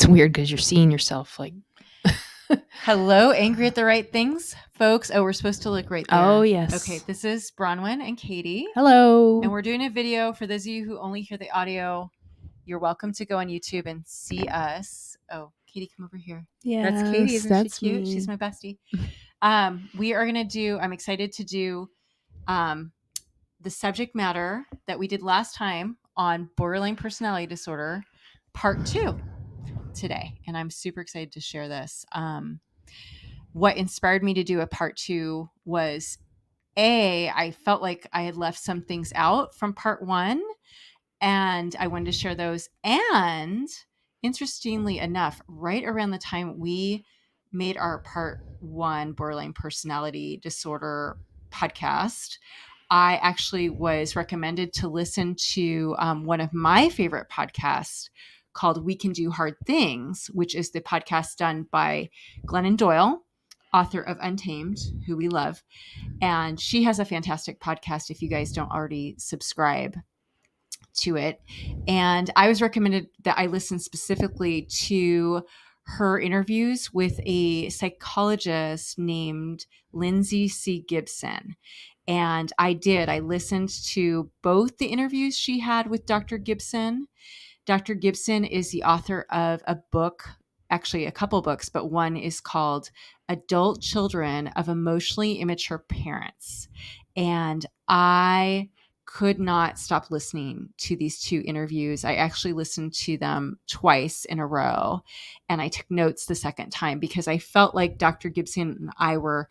It's weird because you're seeing yourself like, Hello, angry at the right things, folks. Oh, we're supposed to look right there. oh, yes. Okay, this is Bronwyn and Katie. Hello. And we're doing a video. For those of you who only hear the audio, you're welcome to go on YouTube and see us. Oh, Katie, come over here. Yes, That's Katie. Isn't that's she cute? me. She's my bestie. We are going to do, I'm excited to do the subject matter that we did last time on borderline personality disorder, part 2 today. And I'm super excited to share this. What inspired me to do a part 2 was I felt like I had left some things out from part 1 and I wanted to share those. And interestingly enough, right around the time we made our part 1 borderline personality disorder podcast, I actually was recommended to listen to one of my favorite podcasts called We Can Do Hard Things, which is the podcast done by Glennon Doyle, author of Untamed, who we love. And she has a fantastic podcast if you guys don't already subscribe to it. And I was recommended that I listen specifically to her interviews with a psychologist named Lindsay C. Gibson. And I did. I listened to both the interviews she had with Dr. Gibson. Dr. Gibson is the author of a book, actually a couple books, but one is called Adult Children of Emotionally Immature Parents. And I could not stop listening to these 2 interviews. I actually listened to them twice in a row, and I took notes the second time because I felt like Dr. Gibson and I were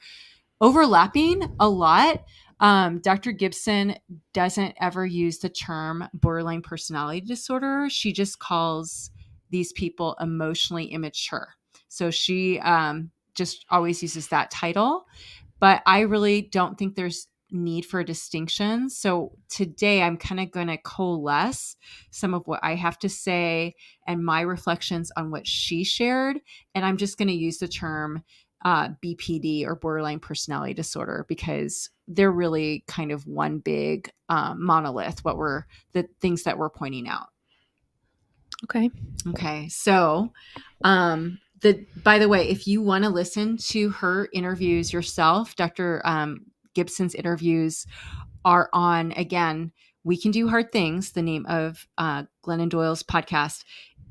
overlapping a lot. Dr. Gibson doesn't ever use the term borderline personality disorder. She just calls these people emotionally immature. So she just always uses that title. But I really don't think there's need for a distinction. So today I'm kind of going to coalesce some of what I have to say and my reflections on what she shared. And I'm just going to use the term BPD or borderline personality disorder because they're really kind of one big monolith, the things that we're pointing out. Okay. So by the way, if you want to listen to her interviews yourself, Dr. Gibson's interviews are on, again, We Can Do Hard Things, the name of Glennon Doyle's podcast.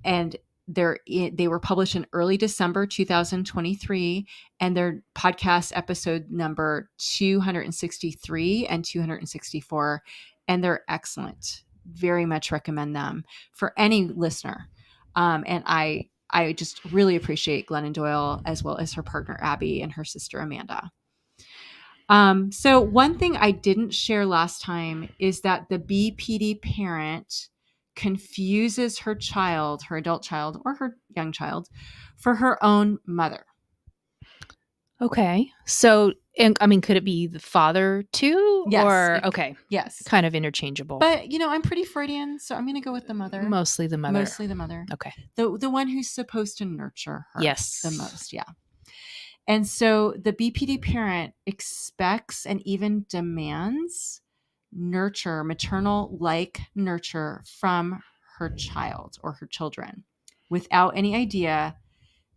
And they were published in early December 2023, and their podcast episode number 263 and 264. And they're excellent. Very much recommend them for any listener. And I just really appreciate Glennon Doyle as well as her partner Abby and her sister Amanda. So one thing I didn't share last time is that the BPD parent confuses her child, her adult child or her young child, for her own mother. Okay. So, and I mean, could it be the father too? Yes. Or, okay. Yes. Kind of interchangeable. But, I'm pretty Freudian, so I'm going to go with the mother. Mostly the mother. Mostly the mother. Okay. The one who's supposed to nurture her yes. the most. Yeah. And so the BPD parent expects and even demands nurture, maternal-like nurture from her child or her children without any idea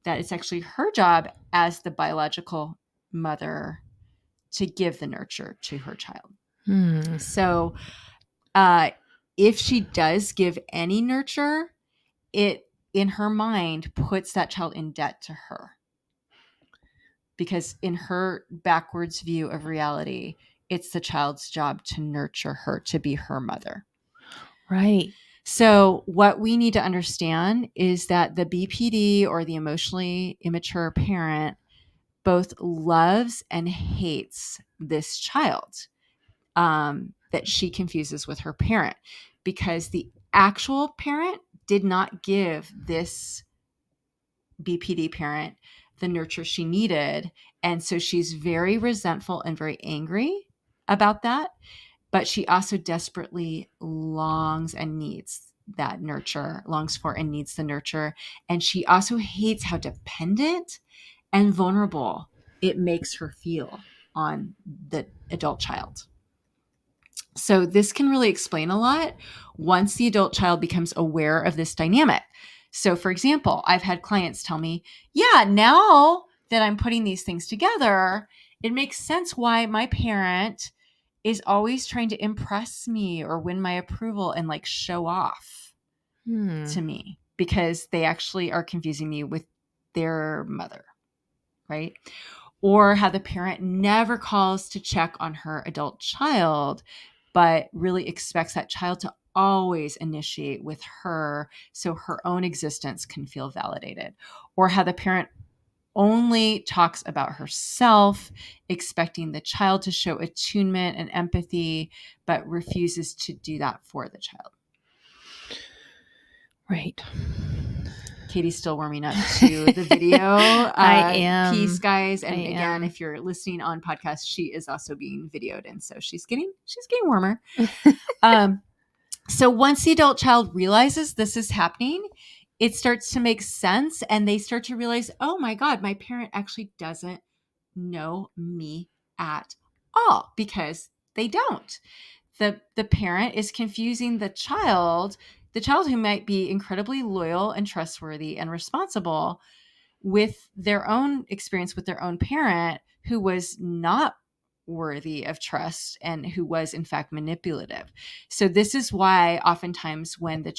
that it's actually her job as the biological mother to give the nurture to her child. So if she does give any nurture, it, in her mind, puts that child in debt to her. Because in her backwards view of reality, it's the child's job to nurture her, to be her mother. Right. So what we need to understand is that the BPD or the emotionally immature parent both loves and hates this child that she confuses with her parent, because the actual parent did not give this BPD parent the nurture she needed. And so she's very resentful and very angry about that. But she also desperately longs and needs that nurture, longs for and needs the nurture. And she also hates how dependent and vulnerable it makes her feel on the adult child. So this can really explain a lot once the adult child becomes aware of this dynamic. So, for example, I've had clients tell me, yeah, now that I'm putting these things together, it makes sense why my parent is always trying to impress me or win my approval and like show off Hmm. to me, because they actually are confusing me with their mother, right? Or how the parent never calls to check on her adult child, but really expects that child to always initiate with her so her own existence can feel validated. Or how the parent only talks about herself, expecting the child to show attunement and empathy, but refuses to do that for the child. Right. Katie's still warming up to the video. I Peace, am. guys. I And again, am. if you're listening on podcast, she is also being videoed, and so she's getting warmer. So once the adult child realizes this is happening, it starts to make sense, and they start to realize, oh my God, my parent actually doesn't know me at all, because they don't. The parent is confusing the child who might be incredibly loyal and trustworthy and responsible, with their own experience with their own parent, who was not worthy of trust and who was in fact manipulative. So this is why oftentimes when the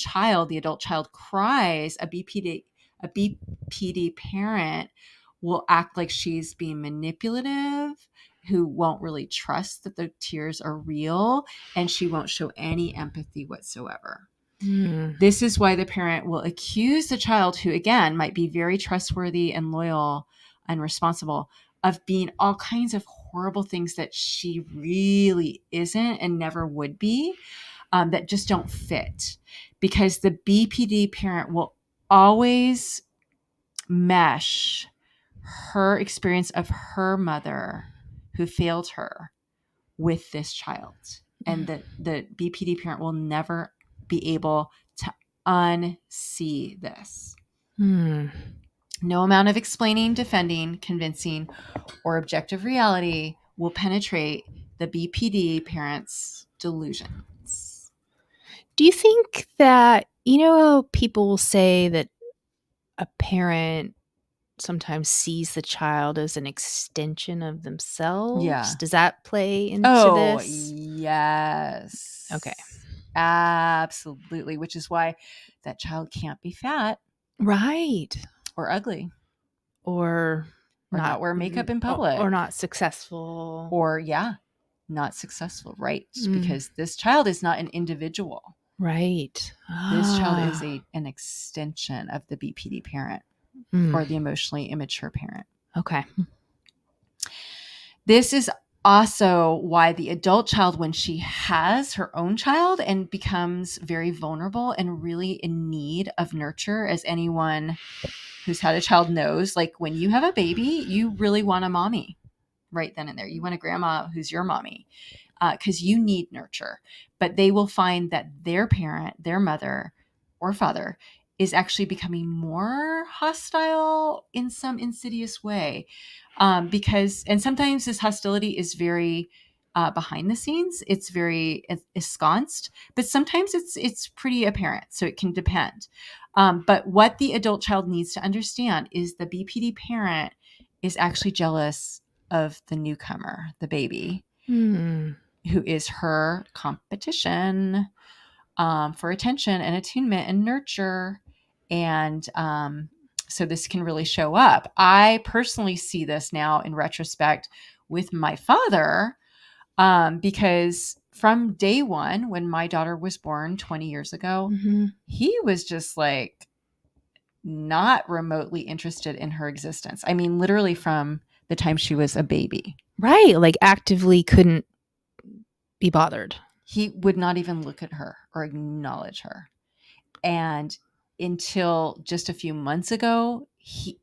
adult child cries, a BPD parent will act like she's being manipulative, who won't really trust that the tears are real, and she won't show any empathy whatsoever. Hmm. This is why the parent will accuse the child, who again might be very trustworthy and loyal and responsible, of being all kinds of horrible things that she really isn't and never would be, that just don't fit. Because the BPD parent will always mesh her experience of her mother who failed her with this child. And the BPD parent will never be able to unsee this. Hmm. No amount of explaining, defending, convincing, or objective reality will penetrate the BPD parent's delusions. Do you think that, people will say that a parent sometimes sees the child as an extension of themselves? Yeah. Does that play into Oh, this? Okay. yes. Absolutely. Which is why that child can't be fat Right. or ugly Or or not not wear makeup in public or not successful. or, yeah, not successful, right? Mm, Because this child is not an individual. right. This child is Ah. an extension of the BPD parent Mm, or the emotionally immature parent. okay. This is also why the adult child, when she has her own child and becomes very vulnerable and really in need of nurture, as anyone who's had a child knows, like when you have a baby, you really want a mommy right then and there. You want a grandma who's your mommy, because you need nurture. But they will find that their parent, their mother or father, is actually becoming more hostile in some insidious way. And sometimes this hostility is very behind the scenes. It's very ensconced, but sometimes it's pretty apparent. So it can depend. But what the adult child needs to understand is the BPD parent is actually jealous of the newcomer, the baby, Hmm. who is her competition, for attention and attunement and nurture. And so this can really show up. I personally see this now in retrospect with my father, because from day one, when my daughter was born 20 years ago, Hmm. he was just like not remotely interested in her existence. I mean, literally from the time she was a baby. Right. Like actively couldn't be bothered. He would not even look at her or acknowledge her. And until just a few months ago,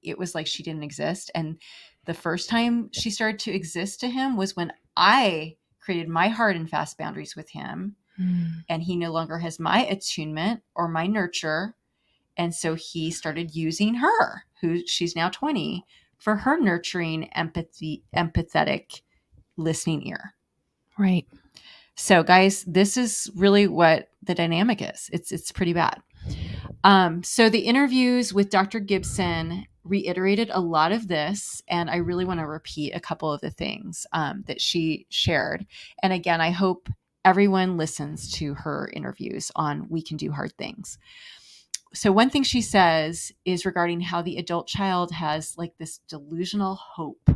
it was like she didn't exist. And the first time she started to exist to him was when I created my hard and fast boundaries with him. Hmm. And he no longer has my attunement or my nurture. And so he started using her, who she's now 20, for her nurturing, empathetic listening ear. Right. So guys, this is really what the dynamic is. It's pretty bad. So the interviews with Dr. Gibson reiterated a lot of this, and I really want to repeat a couple of the things that she shared. And again, I hope everyone listens to her interviews on We Can Do Hard Things. So one thing she says is regarding how the adult child has like this delusional hope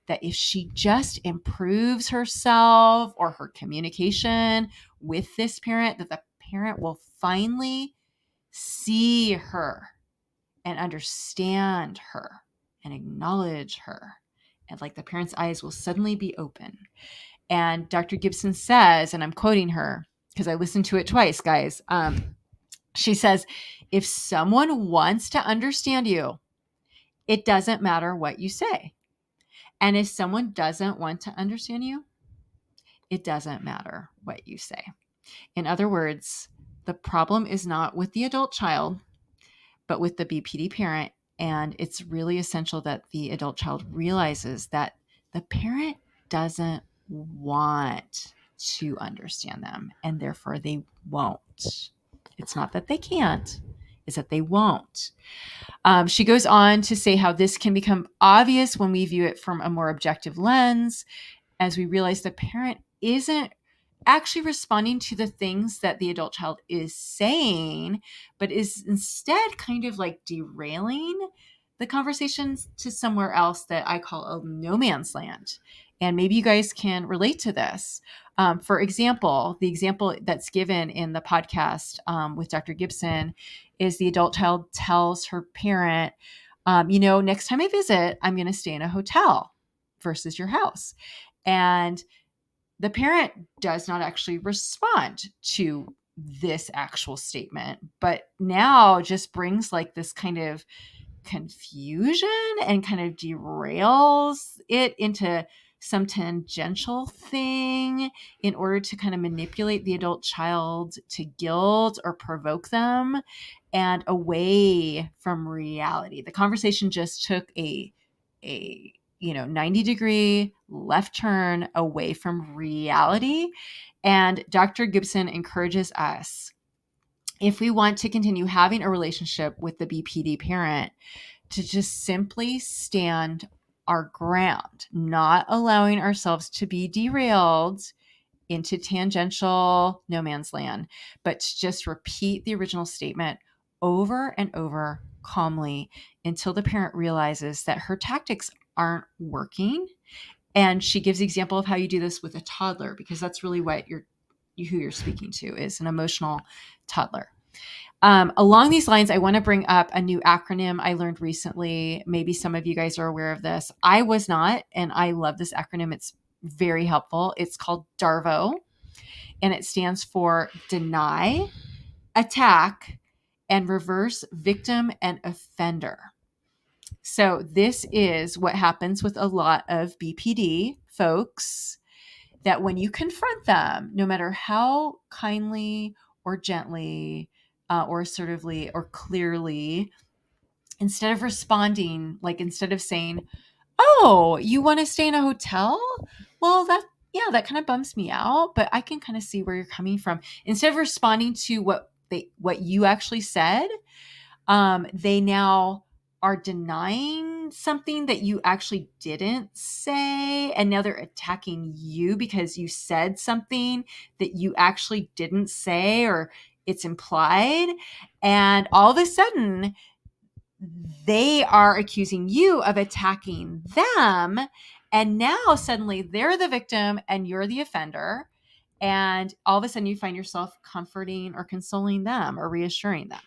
that if she just improves herself or her communication with this parent, that the parent will finally see her and understand her and acknowledge her. And like the parent's eyes will suddenly be open. And Dr. Gibson says, and I'm quoting her because I listened to it twice, guys. She says, if someone wants to understand you, it doesn't matter what you say. And if someone doesn't want to understand you, it doesn't matter what you say. In other words, the problem is not with the adult child, but with the BPD parent. And it's really essential that the adult child realizes that the parent doesn't want to understand them, and therefore they won't. It's not that they can't, it's that they won't. She goes on to say how this can become obvious when we view it from a more objective lens, as we realize the parent isn't actually responding to the things that the adult child is saying, but is instead kind of like derailing the conversations to somewhere else that I call a no man's land. And maybe you guys can relate to this. For example, the example that's given in the podcast with Dr. Gibson is the adult child tells her parent, next time I visit, I'm going to stay in a hotel versus your house. And the parent does not actually respond to this actual statement, but now just brings like this kind of confusion and kind of derails it into some tangential thing in order to kind of manipulate the adult child to guilt or provoke them and away from reality. The conversation just took a 90-degree left turn away from reality. And Dr. Gibson encourages us, if we want to continue having a relationship with the BPD parent, to just simply stand our ground, not allowing ourselves to be derailed into tangential no man's land, but to just repeat the original statement over and over calmly until the parent realizes that her tactics aren't working. And she gives the example of how you do this with a toddler, because that's really what who you're speaking to is an emotional toddler. Along these lines, I want to bring up a new acronym I learned recently. Maybe some of you guys are aware of this. I was not, and I love this acronym. It's very helpful. It's called DARVO, and it stands for deny, attack, and reverse victim and offender. So this is what happens with a lot of BPD folks, that when you confront them, no matter how kindly or gently or assertively or clearly, instead of responding, like instead of saying, oh, you want to stay in a hotel? Well, that kind of bums me out, but I can kind of see where you're coming from. Instead of responding to what you actually said, they now are denying something that you actually didn't say, and now they're attacking you because you said something that you actually didn't say, or it's implied. And all of a sudden they are accusing you of attacking them, and now suddenly they're the victim and you're the offender. And all of a sudden you find yourself comforting or consoling them or reassuring them.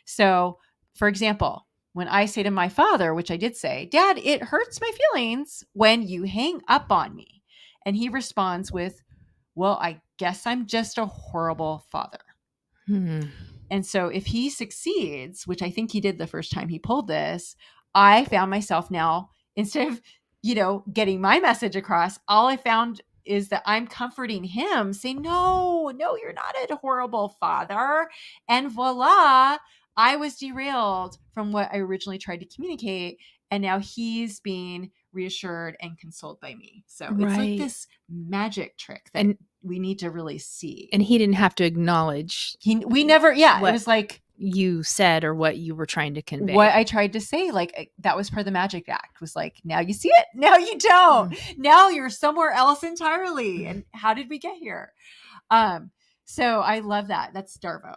So, for example, when I say to my father, which I did say, Dad, it hurts my feelings when you hang up on me. And he responds with, well, I guess I'm just a horrible father. Hmm. And so if he succeeds, which I think he did the first time he pulled this, I found myself now, instead of, getting my message across, all I found is that I'm comforting him, saying, no, you're not a horrible father. And voila, I was derailed from what I originally tried to communicate. And now he's being reassured and consoled by me. So it's like Right. this magic trick that And we need to really see. and he didn't have to acknowledge We never, yeah, it what was like, you said or what you were trying to What convey. I tried to say, like, that was part of the magic act, was like, now you see it, now you don't. Mm. Now you're somewhere else entirely. And how did we get here? Um, so I love that. That's Darvo.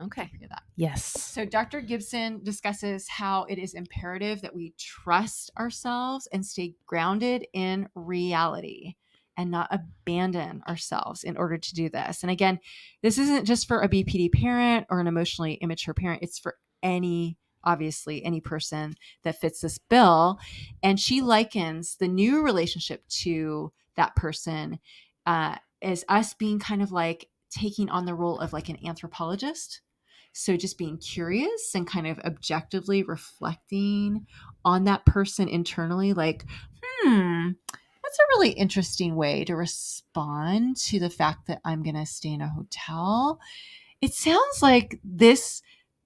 Okay. Don't forget that. Yes. So Dr. Gibson discusses how it is imperative that we trust ourselves and stay grounded in reality and not abandon ourselves in order to do this. And again, this isn't just for a BPD parent or an emotionally immature parent. It's for obviously any person that fits this bill. And she likens the new relationship to that person as us being kind of like taking on the role of like an anthropologist. So just being curious and kind of objectively reflecting on that person internally, like, that's a really interesting way to respond to the fact that I'm going to stay in a hotel. It sounds like this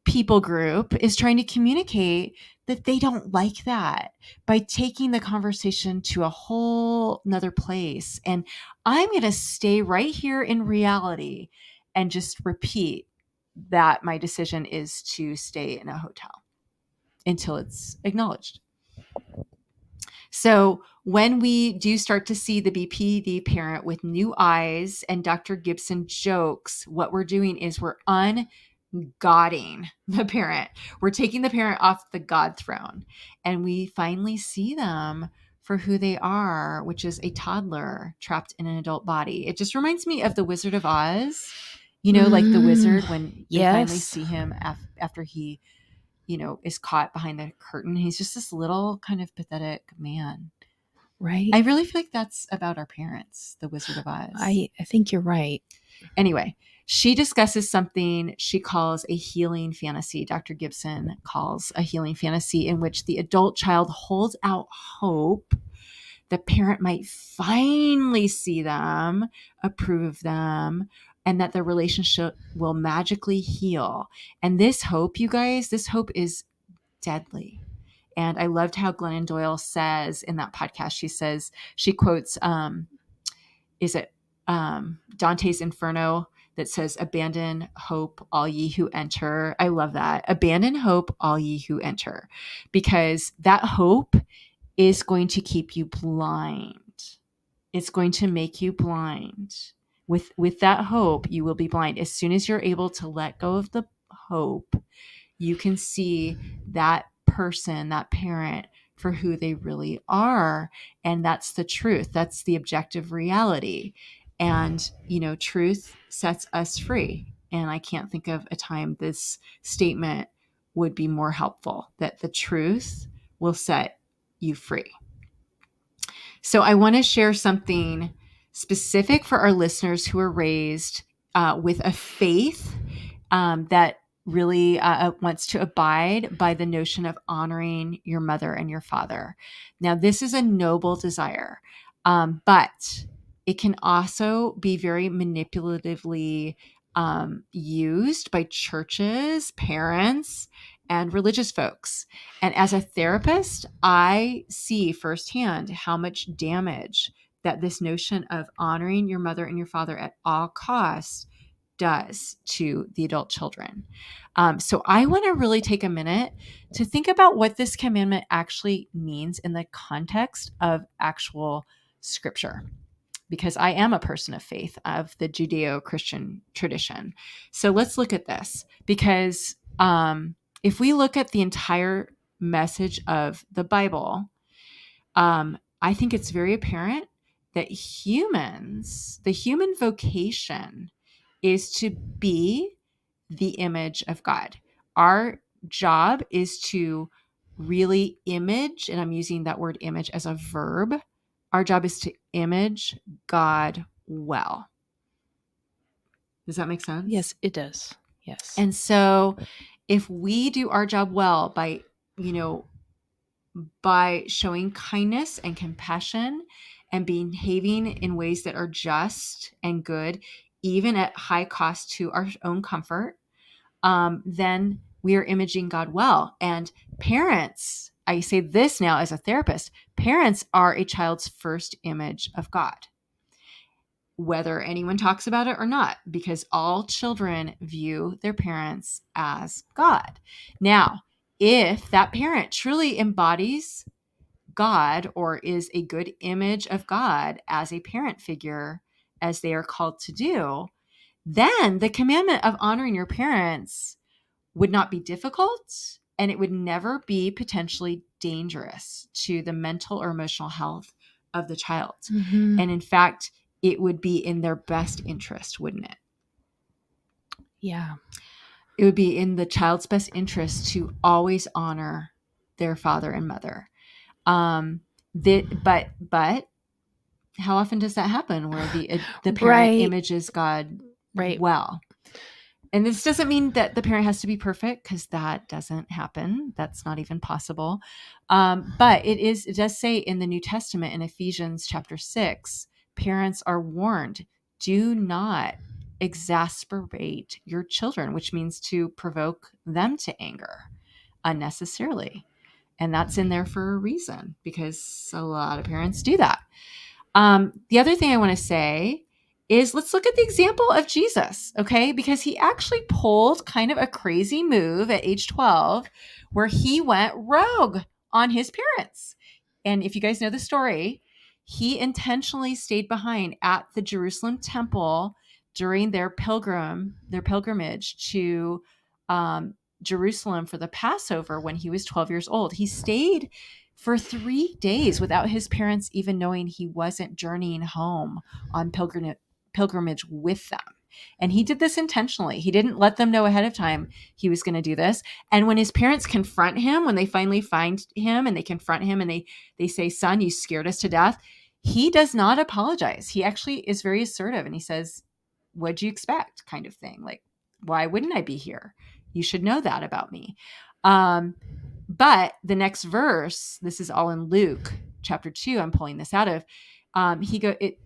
people group is trying to communicate that they don't like that by taking the conversation to a whole nother place. And I'm going to stay right here in reality and just repeat that my decision is to stay in a hotel until it's acknowledged. So when we do start to see the BPD parent with new eyes and Dr. Gibson jokes, what we're doing is we're ungodding the parent. We're taking the parent off the God throne, and we finally see them for who they are, which is a toddler trapped in an adult body. It just reminds me of the Wizard of Oz. Like the Mm, wizard when they finally yes. see him after he, is caught behind the curtain. He's just this little kind of pathetic man. Right. I really feel like that's about our parents, the Wizard of Oz. I think you're right. Anyway, she discusses something she calls a healing fantasy. Dr. Gibson calls a healing fantasy in which the adult child holds out hope the parent might finally see them, approve of them, and that the relationship will magically heal. And this hope, you guys, this hope is deadly. And I loved how Glennon Doyle says in that podcast, she quotes, is it Dante's Inferno that says, abandon hope, all ye who enter. I love that. Abandon hope, all ye who enter, because that hope is going to keep you blind. It's going to make you blind. With that hope, you will be blind. As soon as you're able to let go of the hope, you can see that person, that parent, for who they really are. And that's the truth. That's the objective reality. And, truth sets us free. And I can't think of a time this statement would be more helpful, that the truth will set you free. So I want to share something specific for our listeners who are raised with a faith that really wants to abide by the notion of honoring your mother and your father. Now, this is a noble desire, but it can also be very manipulatively used by churches, parents, and religious folks. And as a therapist, I see firsthand how much damage that this notion of honoring your mother and your father at all costs does to the adult children. So I want to really take a minute to think about what this commandment actually means in the context of actual scripture, because I am a person of faith of the Judeo-Christian tradition. So let's look at this, because if we look at the entire message of the Bible, I think it's very apparent that the human vocation is to be the image of God. Our job is to really image, and I'm using that word image as a verb. Our job is to image God well. Does that make sense? Yes, it does. Yes. And so if we do our job well by showing kindness and compassion and behaving in ways that are just and good, even at high cost to our own comfort, then we are imaging God well. And parents, I say this now as a therapist, parents are a child's first image of God. whether anyone talks about it or not, because all children view their parents as God. Now, if that parent truly embodies God or is a good image of God as a parent figure, as they are called to do, then the commandment of honoring your parents would not be difficult, and it would never be potentially dangerous to the mental or emotional health of the child. Mhm. And in fact, it would be in their best interest, wouldn't it? Yeah. It would be in the child's best interest to always honor their father and mother. Um, but how often does that happen where the parent Right. images God Right. well? And this doesn't mean that the parent has to be perfect, because that doesn't happen. That's not even possible. But it does say in the New Testament in Ephesians chapter 6, parents are warned, do not exasperate your children, which means to provoke them to anger unnecessarily. And that's in there for a reason, because a lot of parents do that. The other thing I want to say is, let's look at the example of Jesus, okay? Because he actually pulled kind of a crazy move at age 12 where he went rogue on his parents. And if you guys know the story, he intentionally stayed behind at the Jerusalem temple during their pilgrimage to Jerusalem for the Passover when he was 12 years old. He stayed for 3 days without his parents even knowing he wasn't journeying home on pilgrimage with them. And he did this intentionally. He didn't let them know ahead of time he was going to do this. And when his parents confront him, when they finally find him and they confront him and they say, "Son, you scared us to death," he does not apologize. He actually is very assertive, and he says, "What'd you expect?" kind of thing. Like, why wouldn't I be here? You should know that about me. Um, but the next verse, this is all in Luke chapter 2, I'm pulling this out of.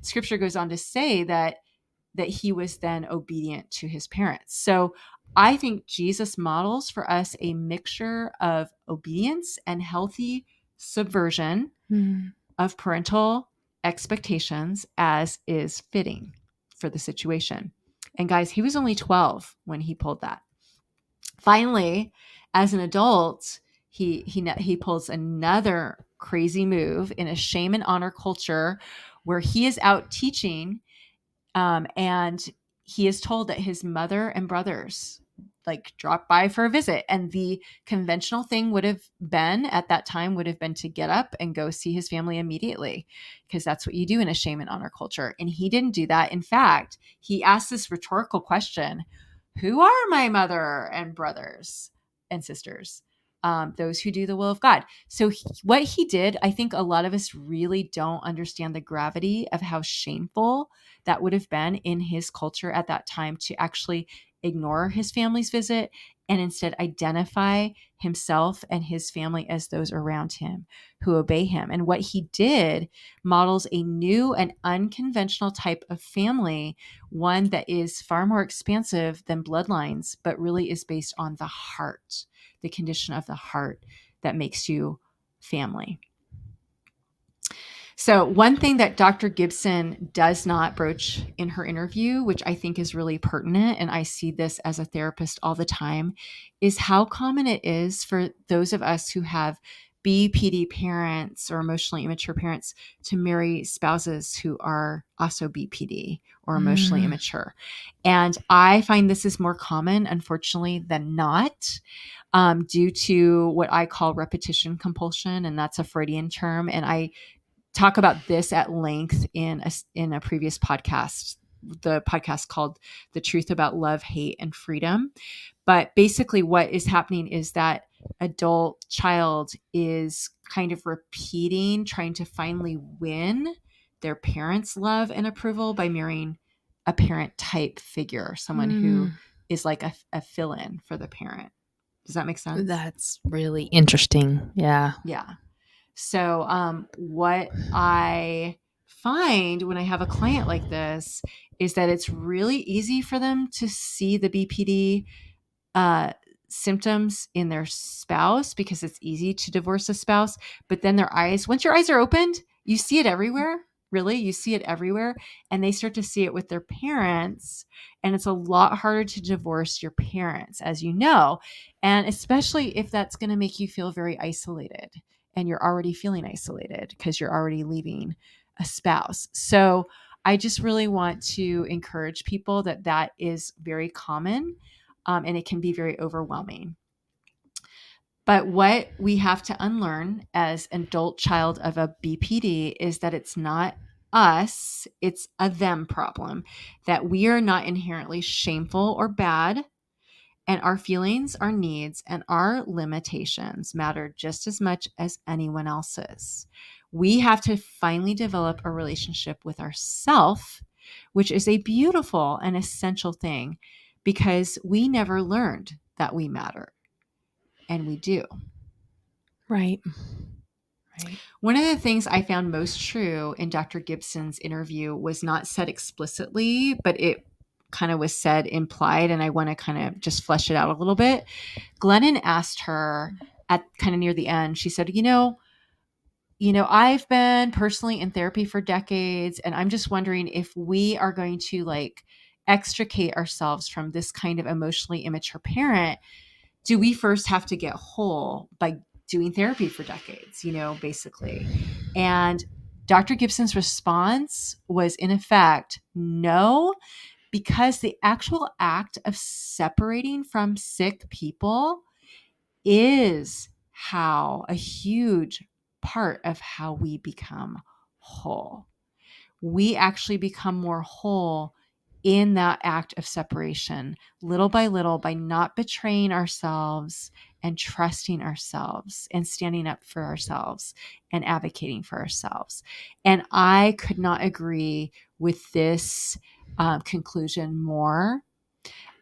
Scripture goes on to say that he was then obedient to his parents. So I think Jesus models for us a mixture of obedience and healthy subversion Mm. of parental expectations as is fitting for the situation. And guys, he was only 12 when he pulled that. Finally, as an adult, he pulls another crazy move in a shame and honor culture where he is out teaching, and he is told that his mother and brothers like drop by for a visit, and the conventional thing would have been at that time would have been to get up and go see his family immediately, because that's what you do in a shame and honor culture. And he didn't do that. In fact, he asked this rhetorical question: who are my mother and brothers and sisters? Those who do the will of God. So what he did, I think a lot of us really don't understand the gravity of how shameful that would have been in his culture at that time, to actually ignore his family's visit and instead identify himself and his family as those around him who obey him. And what he did models a new and unconventional type of family, one that is far more expansive than bloodlines, but really is based on the heart, the condition of the heart that makes you family. So, one thing that Dr. Gibson does not broach in her interview, which I think is really pertinent, and I see this as a therapist all the time, is how common it is for those of us who have BPD parents or emotionally immature parents to marry spouses who are also BPD or emotionally Mm. immature. And I find this is more common, unfortunately, than not. Due to what I call repetition compulsion, and that's a Freudian term. And I talk about this at length in a previous podcast, the podcast called "The Truth About Love, Hate, and Freedom." But basically, what is happening is that adult child is kind of repeating, trying to finally win their parents' love and approval by marrying a parent type figure, someone who Mm. is like a fill-in for the parent. Does that make sense? That's really interesting. Yeah. Yeah. So, what I find when I have a client like this is that it's really easy for them to see the BPD uh, symptoms in their spouse, because it's easy to divorce a spouse. But then once your eyes are opened, you see it everywhere. Really, you see it everywhere, and they start to see it with their parents, and it's a lot harder to divorce your parents, as you know, and especially if that's going to make you feel very isolated, and you're already feeling isolated because you're already leaving a spouse. So I just really want to encourage people that that is very common, and it can be very overwhelming. But what we have to unlearn as an adult child of a BPD is that it's not us, it's a them problem, that we are not inherently shameful or bad, and our feelings, our needs, and our limitations matter just as much as anyone else's. We have to finally develop a relationship with ourself, which is a beautiful and essential thing because we never learned that we matter, and we do. Right. Right. One of the things I found most true in Dr. Gibson's interview was not said explicitly, but it kind of was said implied, and I want to kind of just flesh it out a little bit. Glennon asked her at kind of near the end, she said, I've been personally in therapy for decades, and I'm just wondering if we are going to like extricate ourselves from this kind of emotionally immature parent, do we first have to get whole by doing therapy for decades, basically? And Dr. Gibson's response was, in effect, no, because the actual act of separating from sick people is how a huge part of how we become whole. We actually become more whole in that act of separation, little by little, by not betraying ourselves and trusting ourselves and standing up for ourselves and advocating for ourselves. And I could not agree with this conclusion more.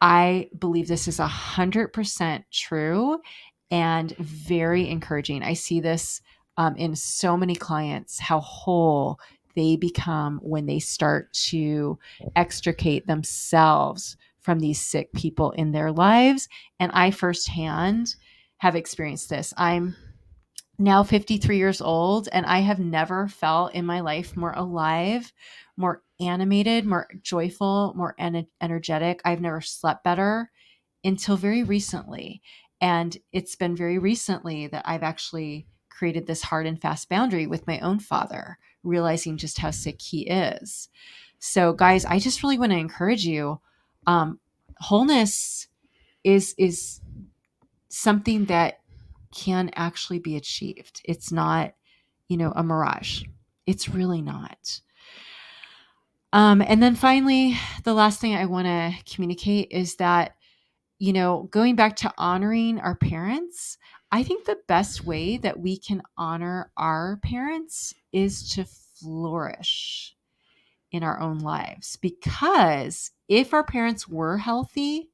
I believe this is 100% true and very encouraging. I see this in so many clients, how whole they become when they start to extricate themselves from these sick people in their lives. And I firsthand have experienced this. I'm now 53 years old, and I have never felt in my life more alive, more animated, more joyful, more energetic. I've never slept better until very recently. And it's been very recently that I've actually created this hard and fast boundary with my own father, realizing just how sick he is. So, guys, I just really want to encourage you. Um, Wholeness is something that can actually be achieved. It's not, a mirage. It's really not. And then finally, the last thing I want to communicate is that, going back to honoring our parents, I think the best way that we can honor our parents is to flourish in our own lives. Because if our parents were healthy,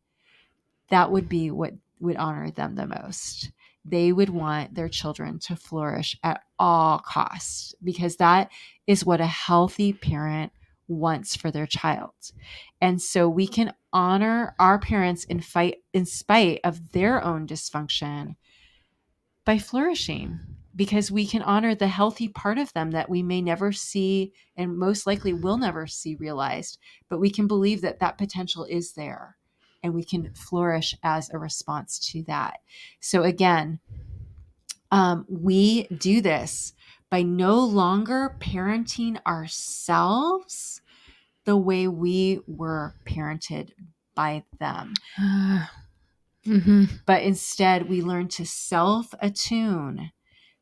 that would be what would honor them the most. They would want their children to flourish at all costs because that is what a healthy parent wants for their child. And so we can honor our parents in spite of their own dysfunction by flourishing, because we can honor the healthy part of them that we may never see and most likely will never see realized, but we can believe that that potential is there and we can flourish as a response to that. So again, we do this by no longer parenting ourselves the way we were parented by them, Mm-hmm. but instead we learn to self-attune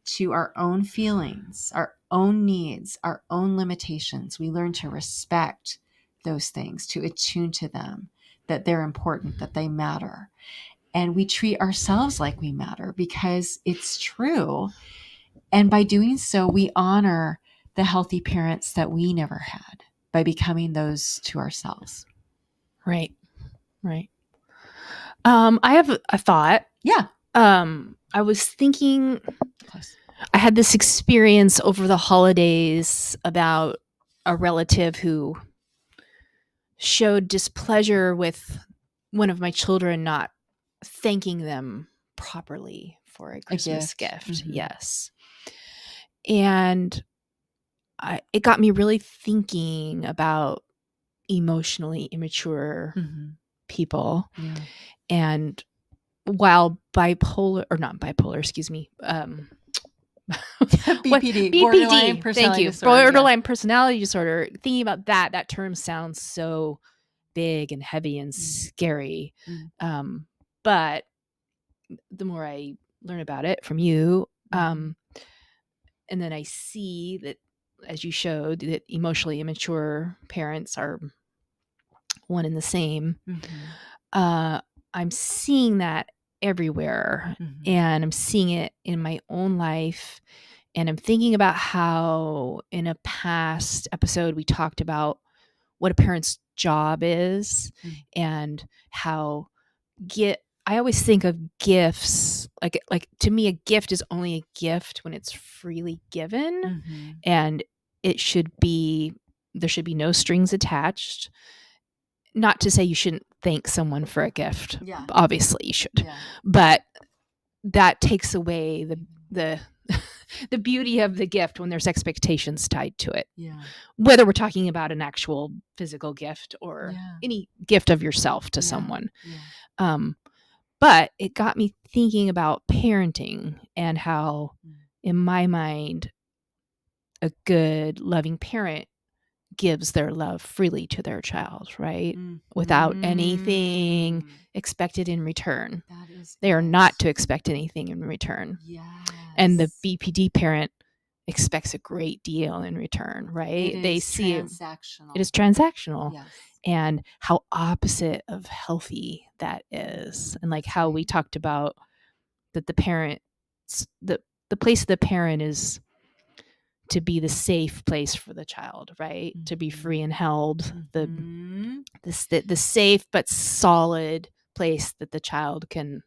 to our own feelings, our own needs, our own limitations. We learn to respect those things, to attune to them, that they're important, that they matter. And we treat ourselves like we matter because it's true. And by doing so, we honor the healthy parents that we never had by becoming those to ourselves. Right. Right. I have a thought. Yeah. I was thinking, Close. I had this experience over the holidays about a relative who showed displeasure with one of my children not thanking them properly for a A Christmas gift. gift. Mm-hmm. Yes. And it got me really thinking about emotionally immature people. Yeah. And while bipolar, or not bipolar, excuse me, BPD, borderline BPD, thank personality you, disorder. borderline personality disorder, thinking about that term sounds so big and heavy and scary. But the more I learn about it from you, and then I see that, as you showed, that emotionally immature parents are one and the same. I'm seeing that everywhere, and I'm seeing it in my own life. And I'm thinking about how in a past episode we talked about what a parent's job is, and how I always think of gifts like to me, a gift is only a gift when it's freely given, and there should be no strings attached. Not to say you shouldn't thank someone for a gift. Yeah. Obviously you should. Yeah. But that takes away the the beauty of the gift when there's expectations tied to it. Yeah. Whether we're talking about an actual physical gift or any gift of yourself to someone. But it got me thinking about parenting and how, in my mind, a good, loving parent gives their love freely to their child, right? Without anything expected in return. That is They are not to expect anything in return. Yes. And the BPD parent expects a great deal in return, right? They see transactional. It is transactional. Yes. And how opposite of healthy that is. And like how we talked about that the parent, the place of the parent is to be the safe place for the child, right? To be free and held, the safe but solid place that the child can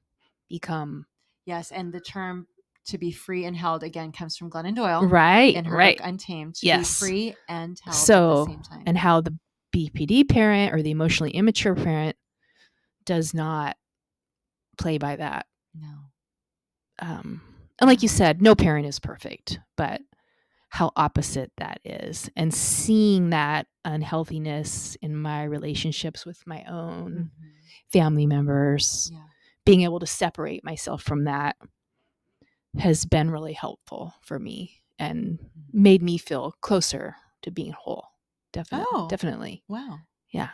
become. Yes, and the term "to be free and held" again comes from Glennon Doyle, right? In her right. book Untamed. To Yes. be free and held So, at the same time. And how the BPD parent or the emotionally immature parent does not play by that. No. And like you said, no parent is perfect, but how opposite that is. And seeing that unhealthiness in my relationships with my own family members, being able to separate myself from that has been really helpful for me and made me feel closer to being whole. Definitely. Wow. Yeah.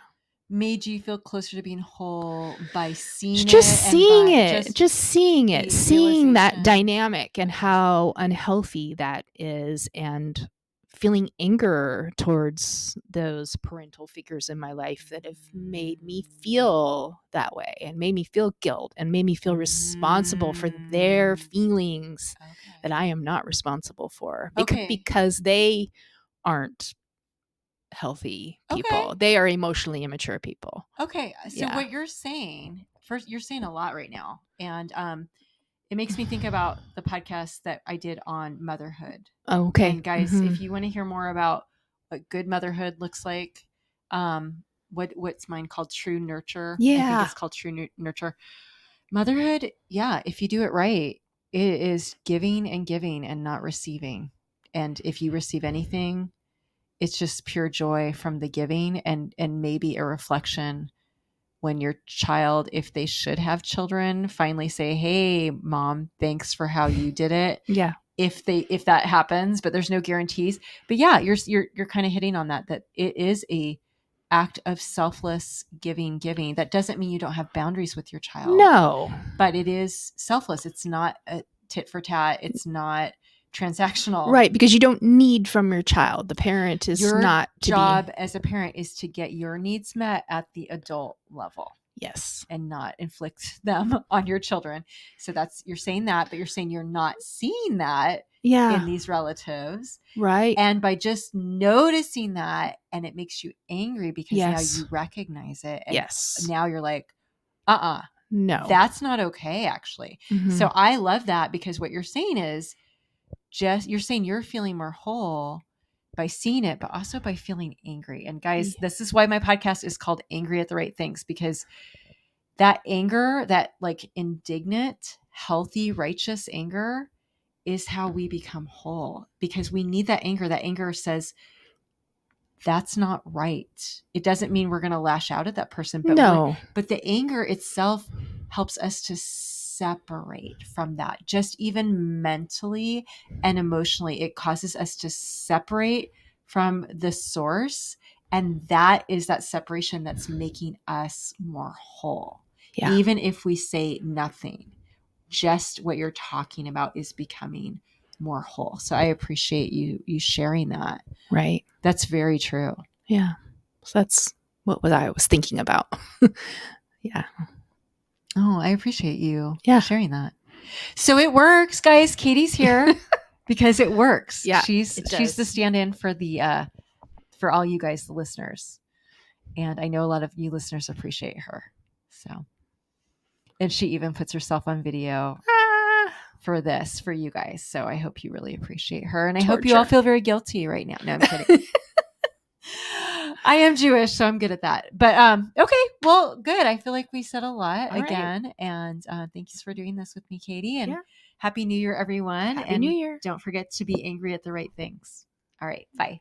Made you feel closer to being whole by seeing just it, seeing and it, just seeing it, seeing that dynamic and how unhealthy that is, and feeling anger towards those parental figures in my life that have made me feel that way and made me feel guilt and made me feel responsible for their feelings that I am not responsible for because they aren't healthy people. They are emotionally immature people. Okay. So what you're saying, first, you're saying a lot right now. And it makes me think about the podcast that I did on motherhood. Okay. And guys, if you want to hear more about what good motherhood looks like, what's mine called True Nurture. I think it's called True Nurture. Motherhood, if you do it right, it is giving and not receiving. And if you receive anything, it's just pure joy from the giving, and maybe a reflection when your child, if they should have children, finally say, "Hey, mom, thanks for how you did it." Yeah. If that happens, but there's no guarantees. But yeah, you're kind of hitting on that it is a act of selfless giving. That doesn't mean you don't have boundaries with your child. No. But it is selfless. It's not a tit for tat. It's not transactional. Right, because you don't need from your child. The parent is not to your job as a parent is to get your needs met at the adult level. Yes. And not inflict them on your children. So you're saying that, but you're saying you're not seeing that in these relatives. Right. And by just noticing that, and it makes you angry because now you recognize it. And now you're like, no, that's not okay, actually. So I love that, because what you're saying is you're saying you're feeling more whole by seeing it, but also by feeling angry. And guys, this is why my podcast is called Angry at the Right Things, because that anger, that like indignant, healthy, righteous anger, is how we become whole, because we need that anger. That anger says, that's not right. It doesn't mean we're going to lash out at that person, but No. but the anger itself helps us to separate from that. Just even mentally and emotionally, it causes us to separate from the source. And that is that separation that's making us more whole. Yeah. Even if we say nothing, just what you're talking about is becoming more whole. So I appreciate you sharing that. Right. That's very true. Yeah. So that's what I was thinking about. Yeah. Oh, I appreciate you Yeah. sharing that. So it works, guys. Katie's here because it works. Yeah, she's it she's the does. stand-in for the for all you guys, the listeners. And I know a lot of you listeners appreciate her. So, and she even puts herself on video for this for you guys. So I hope you really appreciate her. And I hope you all Torture. feel very guilty right now. No, I'm kidding. I am Jewish, so I'm good at that. But okay, well, good. I feel like we said a lot All right. again, and thanks for doing this with me, Katie. And Yeah. Happy New Year, everyone! Happy And New Year. don't forget to be angry at the right things. All right, bye.